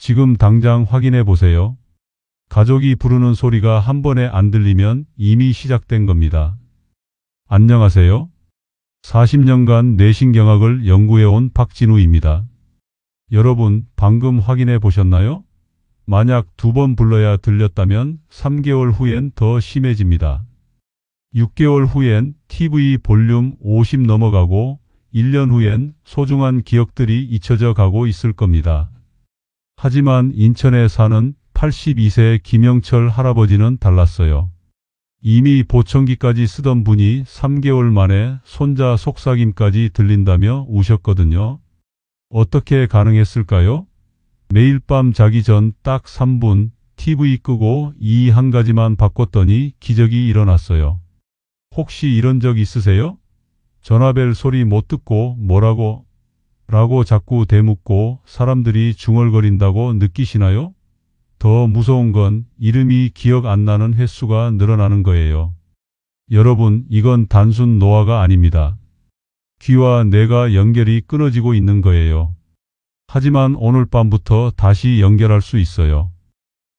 지금 당장 확인해 보세요. 가족이 부르는 소리가 한 번에 안 들리면 이미 시작된 겁니다. 안녕하세요. 40년간 뇌신경학을 연구해온 박진우입니다. 여러분, 방금 확인해 보셨나요? 만약 2번 불러야 들렸다면 3개월 후엔 더 심해집니다. 6개월 후엔 TV 볼륨 50 넘어가고 1년 후엔 소중한 기억들이 잊혀져 가고 있을 겁니다. 하지만 인천에 사는 82세 김영철 할아버지는 달랐어요. 이미 보청기까지 쓰던 분이 3개월 만에 손자 속삭임까지 들린다며 우셨거든요. 어떻게 가능했을까요? 매일 밤 자기 전 딱 3분 TV 끄고 이 한 가지만 바꿨더니 기적이 일어났어요. 혹시 이런 적 있으세요? 전화벨 소리 못 듣고 뭐라고? 라고 자꾸 대묻고 사람들이 중얼거린다고 느끼시나요? 더 무서운 건 이름이 기억 안 나는 횟수가 늘어나는 거예요. 여러분, 이건 단순 노화가 아닙니다. 귀와 뇌가 연결이 끊어지고 있는 거예요. 하지만 오늘 밤부터 다시 연결할 수 있어요.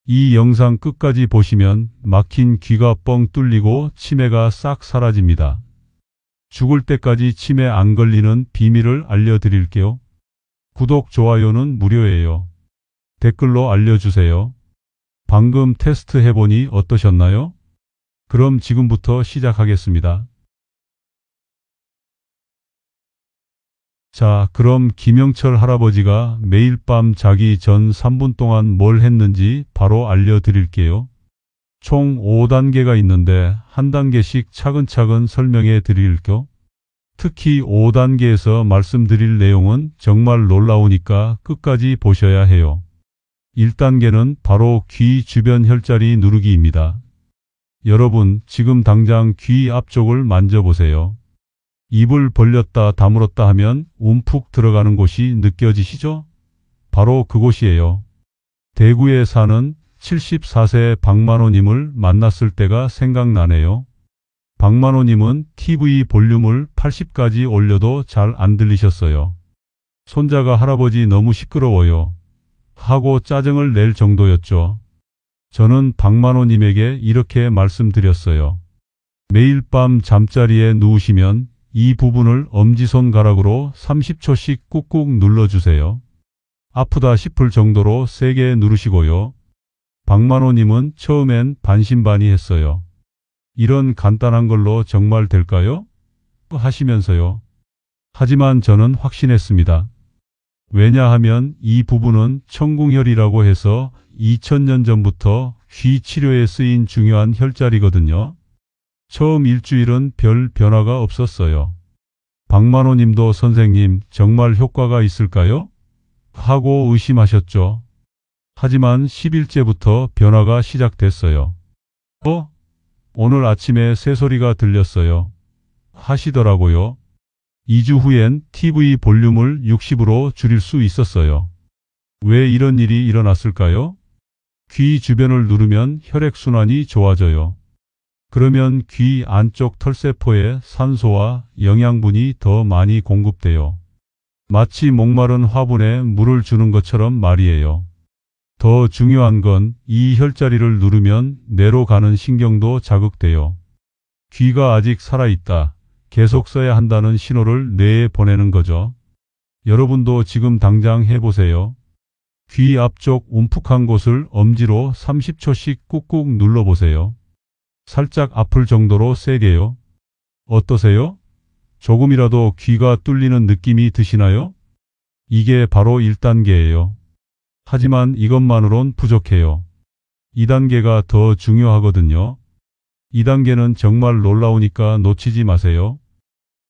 이 영상 끝까지 보시면 막힌 귀가 뻥 뚫리고 치매가 싹 사라집니다. 죽을 때까지 치매 안 걸리는 비밀을 알려드릴게요. 구독, 좋아요는 무료예요. 댓글로 알려주세요. 방금 테스트 해보니 어떠셨나요? 그럼 지금부터 시작하겠습니다. 자, 그럼 김영철 할아버지가 매일 밤 자기 전 3분 동안 뭘 했는지 바로 알려드릴게요. 총 5단계가 있는데 한 단계씩 차근차근 설명해 드릴게요. 특히 5단계에서 말씀드릴 내용은 정말 놀라우니까 끝까지 보셔야 해요. 1단계는 바로 귀 주변 혈자리 누르기입니다. 여러분, 지금 당장 귀 앞쪽을 만져보세요. 입을 벌렸다 다물었다 하면 움푹 들어가는 곳이 느껴지시죠? 바로 그곳이에요. 대구에 사는 74세 박만호님을 만났을 때가 생각나네요. 박만호님은 TV 볼륨을 80까지 올려도 잘 안 들리셨어요. 손자가 할아버지 너무 시끄러워요 하고 짜증을 낼 정도였죠. 저는 박만호님에게 이렇게 말씀드렸어요. 매일 밤 잠자리에 누우시면 이 부분을 엄지손가락으로 30초씩 꾹꾹 눌러주세요. 아프다 싶을 정도로 세게 누르시고요. 박만호님은 처음엔 반신반의했어요. 이런 간단한 걸로 정말 될까요? 하시면서요. 하지만 저는 확신했습니다. 왜냐하면 이 부분은 청궁혈이라고 해서 2000년 전부터 귀 치료에 쓰인 중요한 혈자리거든요. 처음 일주일은 별 변화가 없었어요. 박만호님도 선생님, 정말 효과가 있을까요? 하고 의심하셨죠. 하지만 10일째부터 변화가 시작됐어요. 오늘 아침에 새소리가 들렸어요. 하시더라고요. 2주 후엔 TV 볼륨을 60으로 줄일 수 있었어요. 왜 이런 일이 일어났을까요? 귀 주변을 누르면 혈액순환이 좋아져요. 그러면 귀 안쪽 털세포에 산소와 영양분이 더 많이 공급돼요. 마치 목마른 화분에 물을 주는 것처럼 말이에요. 더 중요한 건 이 혈자리를 누르면 뇌로 가는 신경도 자극돼요. 귀가 아직 살아있다, 계속 써야 한다는 신호를 뇌에 보내는 거죠. 여러분도 지금 당장 해보세요. 귀 앞쪽 움푹한 곳을 엄지로 30초씩 꾹꾹 눌러보세요. 살짝 아플 정도로 세게요. 어떠세요? 조금이라도 귀가 뚫리는 느낌이 드시나요? 이게 바로 1단계예요. 하지만 이것만으론 부족해요. 2단계가 더 중요하거든요. 2단계는 정말 놀라우니까 놓치지 마세요.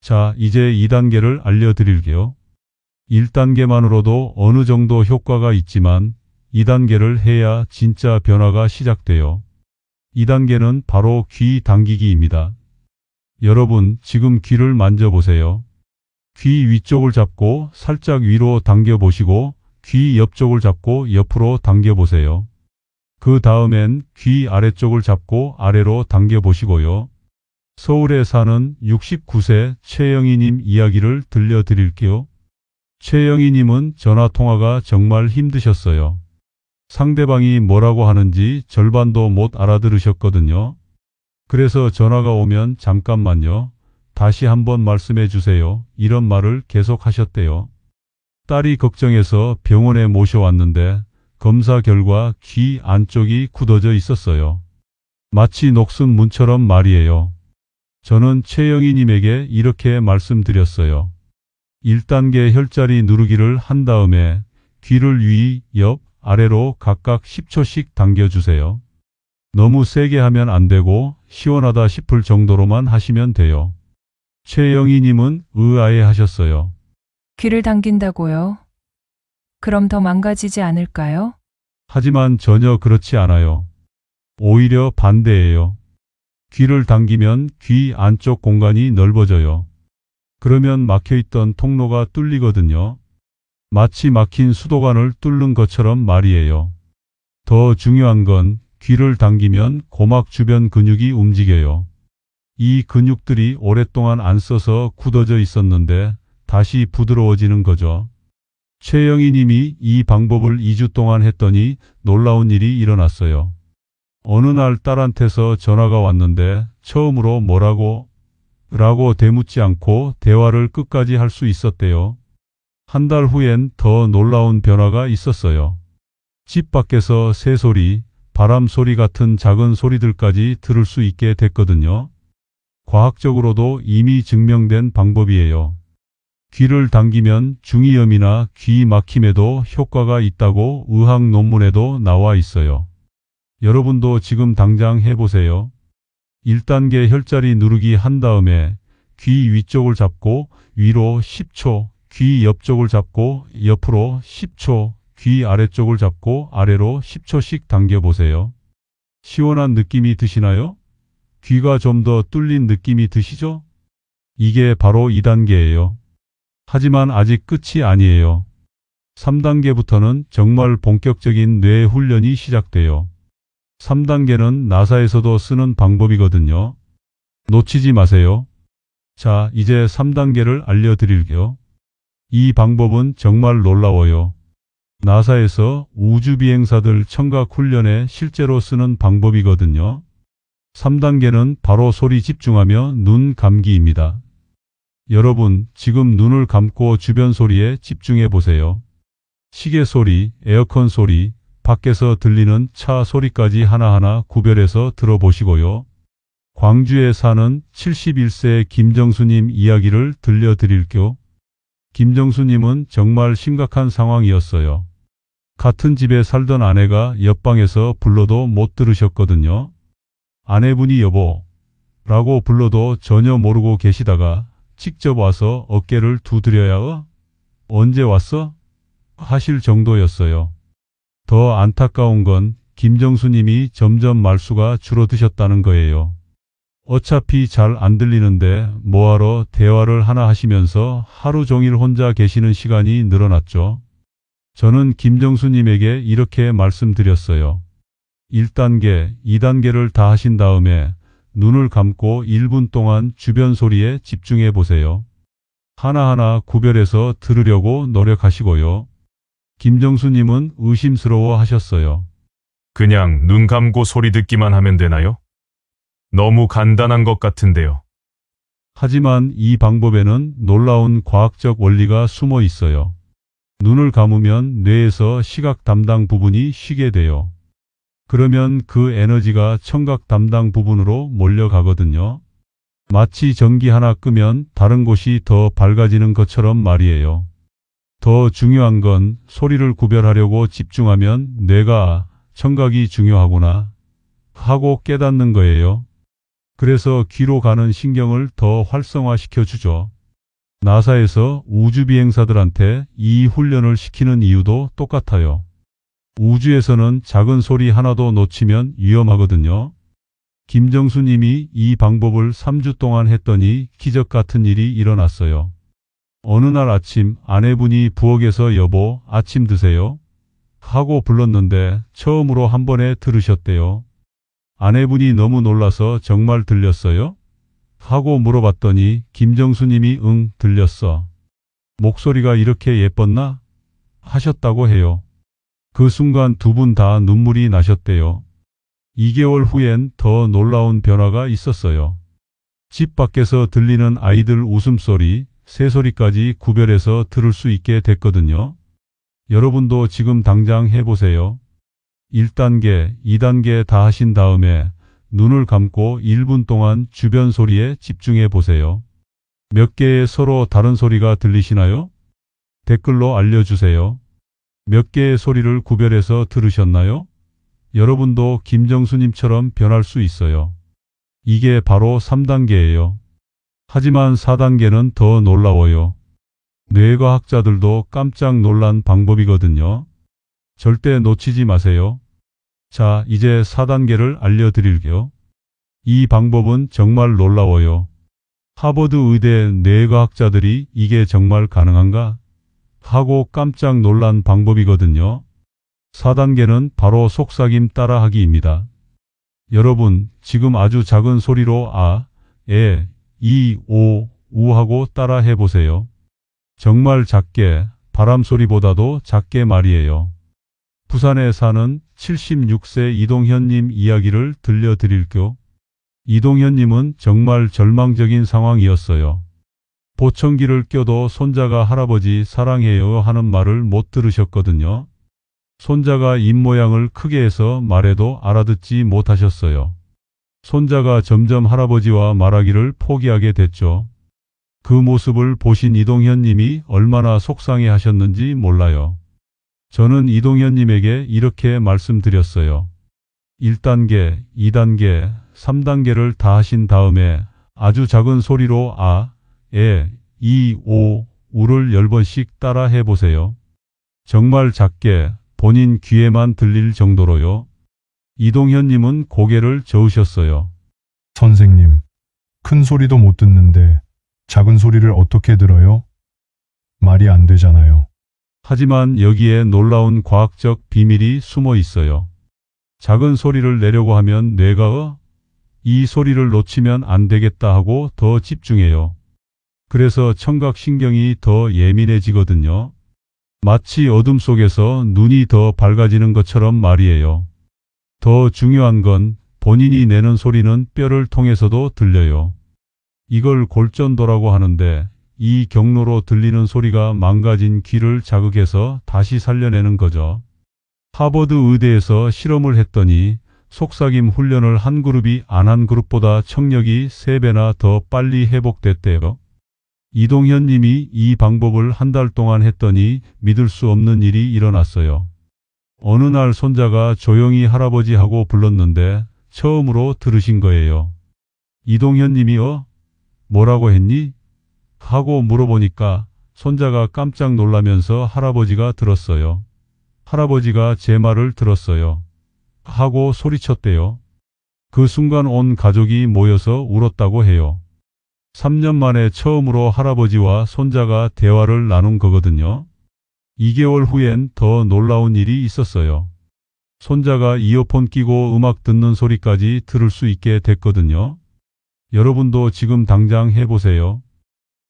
자, 이제 2단계를 알려드릴게요. 1단계만으로도 어느 정도 효과가 있지만 2단계를 해야 진짜 변화가 시작돼요. 2단계는 바로 귀 당기기입니다. 여러분, 지금 귀를 만져보세요. 귀 위쪽을 잡고 살짝 위로 당겨보시고 귀 옆쪽을 잡고 옆으로 당겨보세요. 그 다음엔 귀 아래쪽을 잡고 아래로 당겨보시고요. 서울에 사는 69세 최영희님 이야기를 들려드릴게요. 최영희님은 전화통화가 정말 힘드셨어요. 상대방이 뭐라고 하는지 절반도 못 알아들으셨거든요. 그래서 전화가 오면 잠깐만요. 다시 한번 말씀해 주세요. 이런 말을 계속 하셨대요. 딸이 걱정해서 병원에 모셔왔는데 검사 결과 귀 안쪽이 굳어져 있었어요. 마치 녹슨 문처럼 말이에요. 저는 최영희님에게 이렇게 말씀드렸어요. 1단계 혈자리 누르기를 한 다음에 귀를 위, 옆, 아래로 각각 10초씩 당겨주세요. 너무 세게 하면 안 되고 시원하다 싶을 정도로만 하시면 돼요. 최영희님은 의아해 하셨어요. 귀를 당긴다고요? 그럼 더 망가지지 않을까요? 하지만 전혀 그렇지 않아요. 오히려 반대예요. 귀를 당기면 귀 안쪽 공간이 넓어져요. 그러면 막혀있던 통로가 뚫리거든요. 마치 막힌 수도관을 뚫는 것처럼 말이에요. 더 중요한 건 귀를 당기면 고막 주변 근육이 움직여요. 이 근육들이 오랫동안 안 써서 굳어져 있었는데 다시 부드러워지는 거죠. 최영희 님이 이 방법을 2주 동안 했더니 놀라운 일이 일어났어요. 어느 날 딸한테서 전화가 왔는데 처음으로 뭐라고? 라고 대묻지 않고 대화를 끝까지 할 수 있었대요. 한 달 후엔 더 놀라운 변화가 있었어요. 집 밖에서 새소리, 바람 소리 같은 작은 소리들까지 들을 수 있게 됐거든요. 과학적으로도 이미 증명된 방법이에요. 귀를 당기면 중이염이나 귀 막힘에도 효과가 있다고 의학 논문에도 나와 있어요. 여러분도 지금 당장 해보세요. 1단계 혈자리 누르기 한 다음에 귀 위쪽을 잡고 위로 10초, 귀 옆쪽을 잡고 옆으로 10초, 귀 아래쪽을 잡고 아래로 10초씩 당겨보세요. 시원한 느낌이 드시나요? 귀가 좀 더 뚫린 느낌이 드시죠? 이게 바로 2단계예요. 하지만 아직 끝이 아니에요. 3단계부터는 정말 본격적인 뇌 훈련이 시작돼요. 3단계는 나사에서도 쓰는 방법이거든요. 놓치지 마세요. 자, 이제 3단계를 알려드릴게요. 이 방법은 정말 놀라워요. 나사에서 우주비행사들 청각 훈련에 실제로 쓰는 방법이거든요. 3단계는 바로 소리 집중하며 눈 감기입니다. 여러분, 지금 눈을 감고 주변 소리에 집중해 보세요. 시계 소리, 에어컨 소리, 밖에서 들리는 차 소리까지 하나하나 구별해서 들어보시고요. 광주에 사는 71세 김정수님 이야기를 들려드릴게요. 김정수님은 정말 심각한 상황이었어요. 같은 집에 살던 아내가 옆방에서 불러도 못 들으셨거든요. 아내분이 여보 라고 불러도 전혀 모르고 계시다가 직접 와서 어깨를 두드려야 언제 왔어? 하실 정도였어요. 더 안타까운 건 김정수님이 점점 말수가 줄어드셨다는 거예요. 어차피 잘 안 들리는데 뭐하러 대화를 하나 하시면서 하루 종일 혼자 계시는 시간이 늘어났죠. 저는 김정수님에게 이렇게 말씀드렸어요. 1단계, 2단계를 다 하신 다음에 눈을 감고 1분 동안 주변 소리에 집중해 보세요. 하나하나 구별해서 들으려고 노력하시고요. 김정수님은 의심스러워 하셨어요. 그냥 눈 감고 소리 듣기만 하면 되나요? 너무 간단한 것 같은데요. 하지만 이 방법에는 놀라운 과학적 원리가 숨어 있어요. 눈을 감으면 뇌에서 시각 담당 부분이 쉬게 돼요. 그러면 그 에너지가 청각 담당 부분으로 몰려가거든요. 마치 전기 하나 끄면 다른 곳이 더 밝아지는 것처럼 말이에요. 더 중요한 건 소리를 구별하려고 집중하면 뇌가 청각이 중요하구나 하고 깨닫는 거예요. 그래서 귀로 가는 신경을 더 활성화시켜 주죠. 나사에서 우주비행사들한테 이 훈련을 시키는 이유도 똑같아요. 우주에서는 작은 소리 하나도 놓치면 위험하거든요. 김정수님이 이 방법을 3주 동안 했더니 기적 같은 일이 일어났어요. 어느 날 아침 아내분이 부엌에서 여보 아침 드세요? 하고 불렀는데 처음으로 한 번에 들으셨대요. 아내분이 너무 놀라서 정말 들렸어요? 하고 물어봤더니 김정수님이 응 들렸어. 목소리가 이렇게 예뻤나? 하셨다고 해요. 그 순간 두 분 다 눈물이 나셨대요. 2개월 후엔 더 놀라운 변화가 있었어요. 집 밖에서 들리는 아이들 웃음소리, 새소리까지 구별해서 들을 수 있게 됐거든요. 여러분도 지금 당장 해보세요. 1단계, 2단계 다 하신 다음에 눈을 감고 1분 동안 주변 소리에 집중해 보세요. 몇 개의 서로 다른 소리가 들리시나요? 댓글로 알려주세요. 몇 개의 소리를 구별해서 들으셨나요? 여러분도 김정수님처럼 변할 수 있어요. 이게 바로 3단계예요. 하지만 4단계는 더 놀라워요. 뇌과학자들도 깜짝 놀란 방법이거든요. 절대 놓치지 마세요. 자, 이제 4단계를 알려드릴게요. 이 방법은 정말 놀라워요. 하버드 의대 뇌과학자들이 이게 정말 가능한가? 하고 깜짝 놀란 방법이거든요. 4단계는 바로 속삭임 따라하기입니다. 여러분, 지금 아주 작은 소리로 아, 에, 이, 오, 우 하고 따라 해보세요. 정말 작게, 바람 소리보다도 작게 말이에요. 부산에 사는 76세 이동현님 이야기를 들려드릴게요. 이동현님은 정말 절망적인 상황이었어요. 보청기를 껴도 손자가 할아버지 사랑해요 하는 말을 못 들으셨거든요. 손자가 입모양을 크게 해서 말해도 알아듣지 못하셨어요. 손자가 점점 할아버지와 말하기를 포기하게 됐죠. 그 모습을 보신 이동현님이 얼마나 속상해 하셨는지 몰라요. 저는 이동현님에게 이렇게 말씀드렸어요. 1단계, 2단계, 3단계를 다 하신 다음에 아주 작은 소리로 아, 에, 이, 오, 우를 10번씩 따라 해보세요. 정말 작게 본인 귀에만 들릴 정도로요. 이동현님은 고개를 저으셨어요. 선생님, 큰 소리도 못 듣는데 작은 소리를 어떻게 들어요? 말이 안 되잖아요. 하지만 여기에 놀라운 과학적 비밀이 숨어 있어요. 작은 소리를 내려고 하면 뇌가 이 소리를 놓치면 안 되겠다 하고 더 집중해요. 그래서 청각신경이 더 예민해지거든요. 마치 어둠 속에서 눈이 더 밝아지는 것처럼 말이에요. 더 중요한 건 본인이 내는 소리는 뼈를 통해서도 들려요. 이걸 골전도라고 하는데 이 경로로 들리는 소리가 망가진 귀를 자극해서 다시 살려내는 거죠. 하버드 의대에서 실험을 했더니 속삭임 훈련을 한 그룹이 안 한 그룹보다 청력이 3배나 더 빨리 회복됐대요. 이동현 님이 이 방법을 한 달 동안 했더니 믿을 수 없는 일이 일어났어요. 어느 날 손자가 조용히 할아버지 하고 불렀는데 처음으로 들으신 거예요. 이동현 님이 뭐라고 했니? 하고 물어보니까 손자가 깜짝 놀라면서 할아버지가 들었어요. 할아버지가 제 말을 들었어요. 하고 소리쳤대요. 그 순간 온 가족이 모여서 울었다고 해요. 3년 만에 처음으로 할아버지와 손자가 대화를 나눈 거거든요. 2개월 후엔 더 놀라운 일이 있었어요. 손자가 이어폰 끼고 음악 듣는 소리까지 들을 수 있게 됐거든요. 여러분도 지금 당장 해보세요.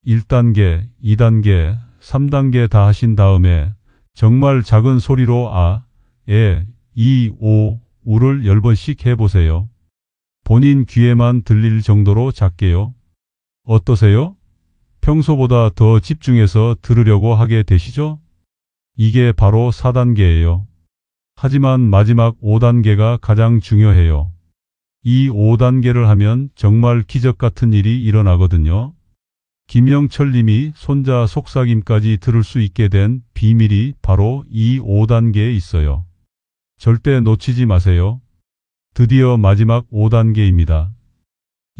1단계, 2단계, 3단계 다 하신 다음에 정말 작은 소리로 아, 에, 이, 오, 우를 10번씩 해보세요. 본인 귀에만 들릴 정도로 작게요. 어떠세요? 평소보다 더 집중해서 들으려고 하게 되시죠? 이게 바로 4단계예요. 하지만 마지막 5단계가 가장 중요해요. 이 5단계를 하면 정말 기적 같은 일이 일어나거든요. 김영철 님이 손자 속삭임까지 들을 수 있게 된 비밀이 바로 이 5단계에 있어요. 절대 놓치지 마세요. 드디어 마지막 5단계입니다.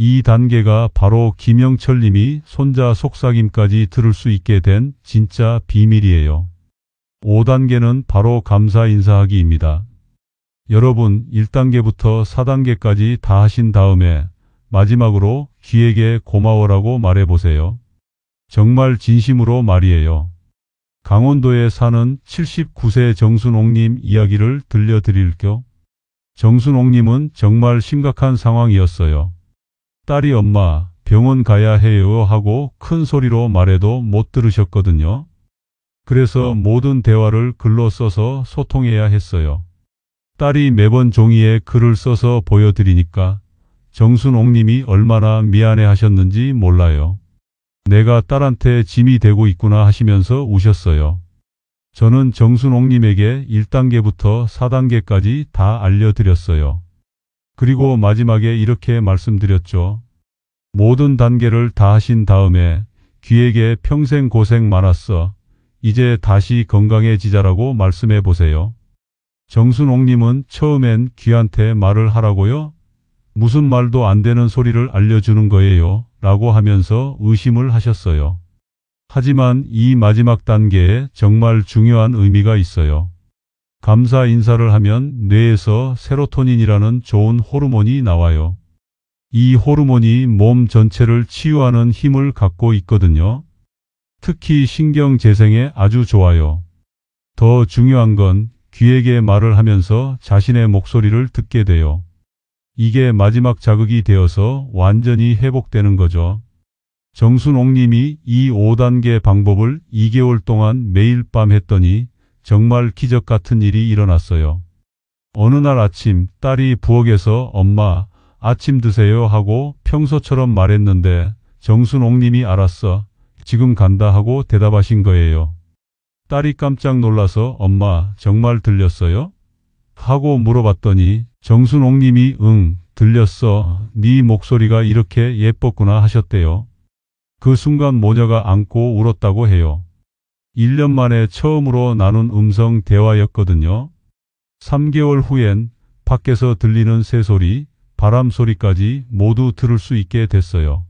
이 단계가 바로 김영철 님이 손자 속삭임까지 들을 수 있게 된 진짜 비밀이에요. 5단계는 바로 감사 인사하기입니다. 여러분 1단계부터 4단계까지 다 하신 다음에 마지막으로 귀에게 고마워라고 말해보세요. 정말 진심으로 말이에요. 강원도에 사는 79세 정순옥님 이야기를 들려드릴게요. 정순옥님은 정말 심각한 상황이었어요. 딸이 엄마 병원 가야 해요 하고 큰 소리로 말해도 못 들으셨거든요. 그래서 모든 대화를 글로 써서 소통해야 했어요. 딸이 매번 종이에 글을 써서 보여드리니까 정순옥님이 얼마나 미안해 하셨는지 몰라요. 내가 딸한테 짐이 되고 있구나 하시면서 우셨어요. 저는 정순옥님에게 1단계부터 4단계까지 다 알려드렸어요. 그리고 마지막에 이렇게 말씀드렸죠. 모든 단계를 다 하신 다음에 귀에게 평생 고생 많았어. 이제 다시 건강해지자라고 말씀해 보세요. 정순옥님은 처음엔 귀한테 말을 하라고요? 무슨 말도 안 되는 소리를 알려주는 거예요. 라고 하면서 의심을 하셨어요. 하지만 이 마지막 단계에 정말 중요한 의미가 있어요. 감사 인사를 하면 뇌에서 세로토닌이라는 좋은 호르몬이 나와요. 이 호르몬이 몸 전체를 치유하는 힘을 갖고 있거든요. 특히 신경 재생에 아주 좋아요. 더 중요한 건 귀에게 말을 하면서 자신의 목소리를 듣게 돼요. 이게 마지막 자극이 되어서 완전히 회복되는 거죠. 정순옥님이 이 5단계 방법을 2개월 동안 매일 밤 했더니 정말 기적 같은 일이 일어났어요. 어느 날 아침 딸이 부엌에서 엄마 아침 드세요 하고 평소처럼 말했는데 정순옥님이 알았어. 지금 간다 하고 대답하신 거예요. 딸이 깜짝 놀라서 엄마 정말 들렸어요? 하고 물어봤더니 정순옥님이 응 들렸어. 네 목소리가 이렇게 예뻤구나 하셨대요. 그 순간 모녀가 안고 울었다고 해요. 1년 만에 처음으로 나눈 음성 대화였거든요. 3개월 후엔 밖에서 들리는 새소리, 바람 소리까지 모두 들을 수 있게 됐어요.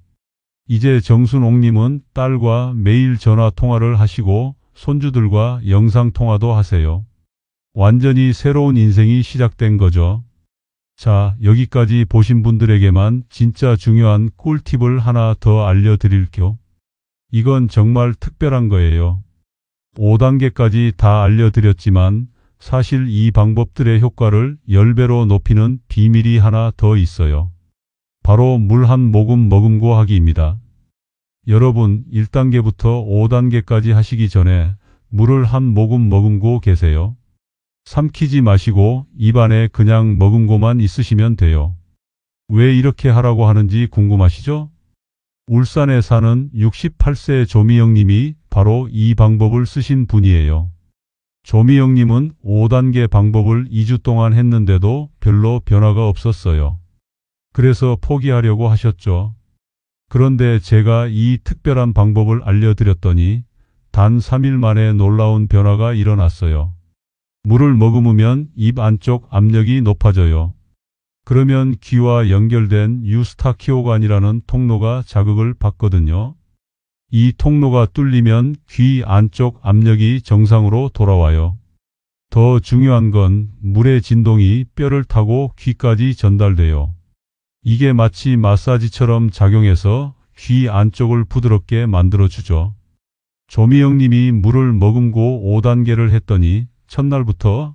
이제 정순옥님은 딸과 매일 전화 통화를 하시고 손주들과 영상 통화도 하세요. 완전히 새로운 인생이 시작된 거죠. 자, 여기까지 보신 분들에게만 진짜 중요한 꿀팁을 하나 더 알려드릴게요. 이건 정말 특별한 거예요. 5단계까지 다 알려드렸지만 사실 이 방법들의 효과를 10배로 높이는 비밀이 하나 더 있어요. 바로 물 한 모금 머금고 하기입니다. 여러분 1단계부터 5단계까지 하시기 전에 물을 한 모금 머금고 계세요. 삼키지 마시고 입안에 그냥 머금고만 있으시면 돼요. 왜 이렇게 하라고 하는지 궁금하시죠? 울산에 사는 68세 조미영님이 바로 이 방법을 쓰신 분이에요. 조미영님은 5단계 방법을 2주 동안 했는데도 별로 변화가 없었어요. 그래서 포기하려고 하셨죠. 그런데 제가 이 특별한 방법을 알려드렸더니 단 3일 만에 놀라운 변화가 일어났어요. 물을 머금으면 입 안쪽 압력이 높아져요. 그러면 귀와 연결된 유스타키오관이라는 통로가 자극을 받거든요. 이 통로가 뚫리면 귀 안쪽 압력이 정상으로 돌아와요. 더 중요한 건 물의 진동이 뼈를 타고 귀까지 전달돼요. 이게 마치 마사지처럼 작용해서 귀 안쪽을 부드럽게 만들어주죠. 조미영님이 물을 머금고 5단계를 했더니 첫날부터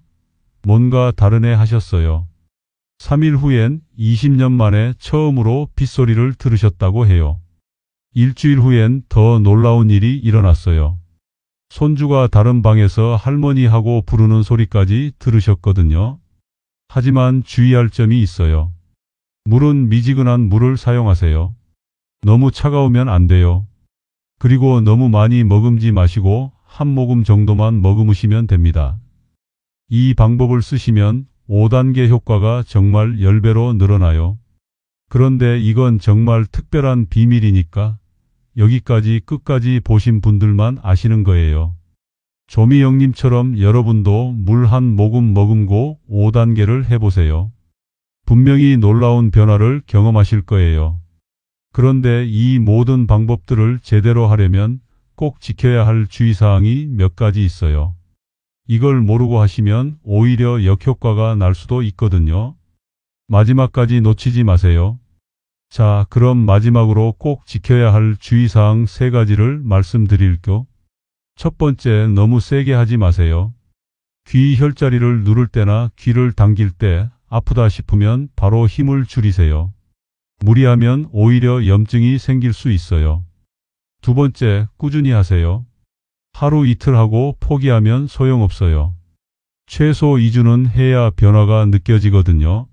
뭔가 다르네 하셨어요. 3일 후엔 20년 만에 처음으로 빗소리를 들으셨다고 해요. 일주일 후엔 더 놀라운 일이 일어났어요. 손주가 다른 방에서 할머니하고 부르는 소리까지 들으셨거든요. 하지만 주의할 점이 있어요. 물은 미지근한 물을 사용하세요. 너무 차가우면 안 돼요. 그리고 너무 많이 머금지 마시고 한 모금 정도만 머금으시면 됩니다. 이 방법을 쓰시면 5단계 효과가 정말 10배로 늘어나요. 그런데 이건 정말 특별한 비밀이니까 여기까지 끝까지 보신 분들만 아시는 거예요. 조미영님처럼 여러분도 물 한 모금 머금고 5단계를 해보세요. 분명히 놀라운 변화를 경험하실 거예요. 그런데 이 모든 방법들을 제대로 하려면 꼭 지켜야 할 주의사항이 몇 가지 있어요. 이걸 모르고 하시면 오히려 역효과가 날 수도 있거든요. 마지막까지 놓치지 마세요. 자, 그럼 마지막으로 꼭 지켜야 할 주의사항 3가지를 말씀드릴게요. 첫 번째, 너무 세게 하지 마세요. 귀 혈자리를 누를 때나 귀를 당길 때 아프다 싶으면 바로 힘을 줄이세요. 무리하면 오히려 염증이 생길 수 있어요. 두 번째, 꾸준히 하세요. 하루 이틀 하고 포기하면 소용없어요. 최소 2주는 해야 변화가 느껴지거든요.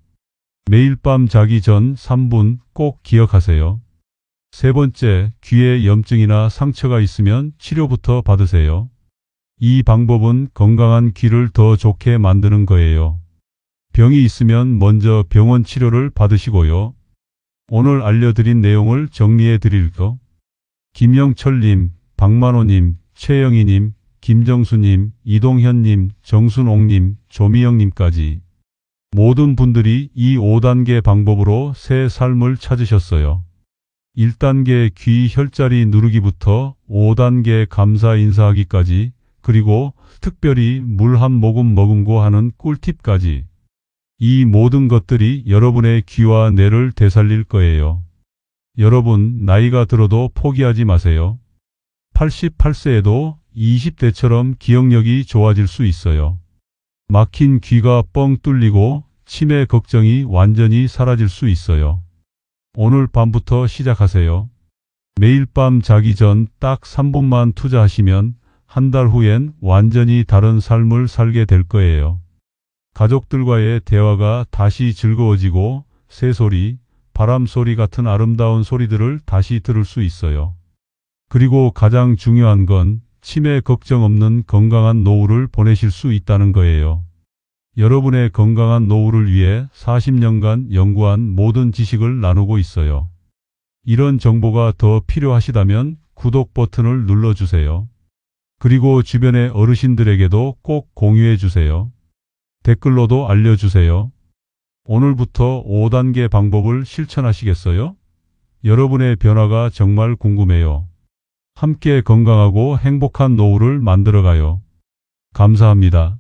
매일 밤 자기 전 3분 꼭 기억하세요. 세 번째, 귀에 염증이나 상처가 있으면 치료부터 받으세요. 이 방법은 건강한 귀를 더 좋게 만드는 거예요. 병이 있으면 먼저 병원 치료를 받으시고요. 오늘 알려드린 내용을 정리해 드릴게요. 김영철님, 박만호님, 최영희님, 김정수님, 이동현님, 정순옥님, 조미영님까지 모든 분들이 이 5단계 방법으로 새 삶을 찾으셨어요. 1단계 귀 혈자리 누르기부터 5단계 감사 인사하기까지, 그리고 특별히 물 한 모금 머금고 하는 꿀팁까지, 이 모든 것들이 여러분의 귀와 뇌를 되살릴 거예요. 여러분, 나이가 들어도 포기하지 마세요. 88세에도 20대처럼 기억력이 좋아질 수 있어요. 막힌 귀가 뻥 뚫리고 치매 걱정이 완전히 사라질 수 있어요. 오늘 밤부터 시작하세요. 매일 밤 자기 전 딱 3분만 투자하시면 한 달 후엔 완전히 다른 삶을 살게 될 거예요. 가족들과의 대화가 다시 즐거워지고 새소리, 바람소리 같은 아름다운 소리들을 다시 들을 수 있어요. 그리고 가장 중요한 건 치매 걱정 없는 건강한 노후를 보내실 수 있다는 거예요. 여러분의 건강한 노후를 위해 40년간 연구한 모든 지식을 나누고 있어요. 이런 정보가 더 필요하시다면 구독 버튼을 눌러주세요. 그리고 주변의 어르신들에게도 꼭 공유해 주세요. 댓글로도 알려주세요. 오늘부터 5단계 방법을 실천하시겠어요? 여러분의 변화가 정말 궁금해요. 함께 건강하고 행복한 노후를 만들어가요. 감사합니다.